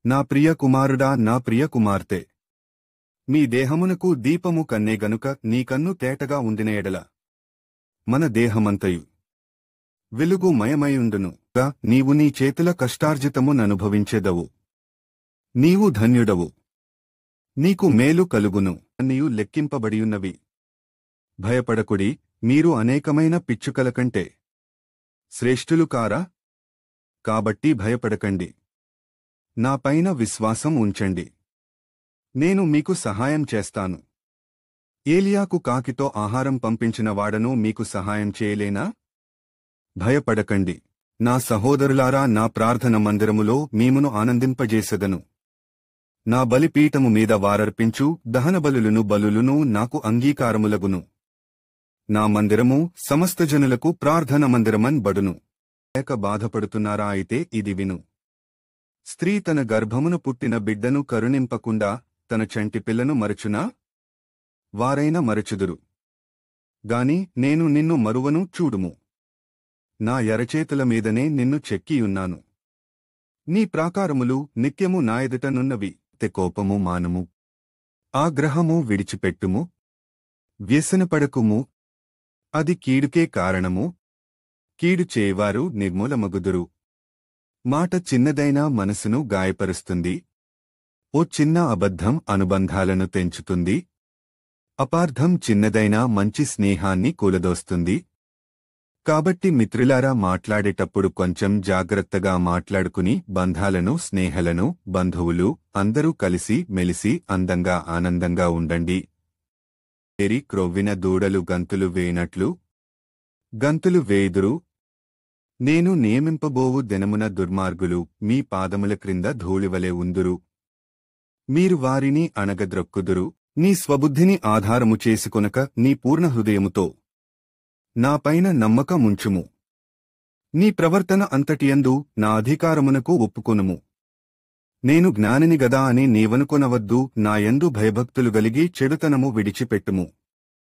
నా ప్రియ కుమారుడా, నా ప్రియ కుమార్తె, మీ దేహమునకు దీపము కన్నే గనుక నీ కన్ను తేటగా ఉండిన ఎడల మన దేహమంతయు వెలుగు మయమయుండును. నీవు నీ చేతుల కష్టార్జితముననుభవించెదవు. నీవు ధన్యుడవు. నీకు మేలు కలుగును. నీవు లెక్కింపబడియున్నవి. భయపడకుడి, మీరు అనేకమైన పిచ్చుకల కంటే శ్రేష్ఠులు కారా? కాబట్టి భయపడకండి. నాపైన విశ్వాసం ఉంచండి. నేను మీకు సహాయం చేస్తాను. ఏలియాకు కాకితో ఆహారం పంపించిన వాడను మీకు సహాయం చేయలేనా? భయపడకండి. నా సహోదరులారా, నా ప్రార్థన మందిరములో మీమును ఆనందింపజేసెదను. నా బలిపీఠము మీద వారర్పించు దహనబలులను బలులును నాకు అంగీకారములగును. నా మందిరము సమస్త జనులకు ప్రార్థన మందిరమన్ బడును. లేక బాధపడుతున్నారా? అయితే ఇది విను. స్త్రీ తన గర్భమున పుట్టిన బిడ్డను కరుణింపకుండా తన చంటి పిల్లను మరచునా? వారైనా మరచుదురు. గాని నేను నిన్ను మరువను. చూడుము, నా ఎరచేతుల మీదనే నిన్ను చెక్కియున్నాను. నీ ప్రాకారములు నిత్యము నా ఎదుటనున్నవి. కోపము మానుము, ఆగ్రహము విడిచిపెట్టుము, వ్యసనపడకుము. అది కీడుకే కారణము. కీడు చేయవారు నిర్మూలమగుదురు. మాట చిన్నదైనా మనసును గాయపరుస్తుంది. ఓ చిన్న అబద్ధం అనుబంధాలను తెంచుతుంది. అపార్థం చిన్నదైనా మంచి స్నేహాన్ని కూలదోస్తుంది. కాబట్టి మిత్రులారా, మాట్లాడేటప్పుడు కొంచెం జాగ్రత్తగా మాట్లాడుకుని బంధాలను, స్నేహలను, బంధువులు అందరూ కలిసి మెలిసి అందంగా ఆనందంగా ఉండండి. ఏరి క్రొవ్విన దూడలు గంతులు వేయనట్లు గంతులు వేయుదురు. నేను నియమింపబోవు దినమున దుర్మార్గులు మీ పాదముల క్రింద ధూళివలె ఉందురు. మీరు వారిని అణగద్రొక్కుదురు. నీ స్వబుద్ధిని ఆధారము చేసుకొనక నీ పూర్ణ హృదయముతో నాపైన నమ్మకముంచుము. నీ ప్రవర్తన అంతటియందు నా అధికారమునకు ఒప్పుకొనుము. నేను జ్ఞానిని గదా అని నీవనుకొనవద్దు. నాయందు భయభక్తులు గలిగి చెడుతనము విడిచిపెట్టుము.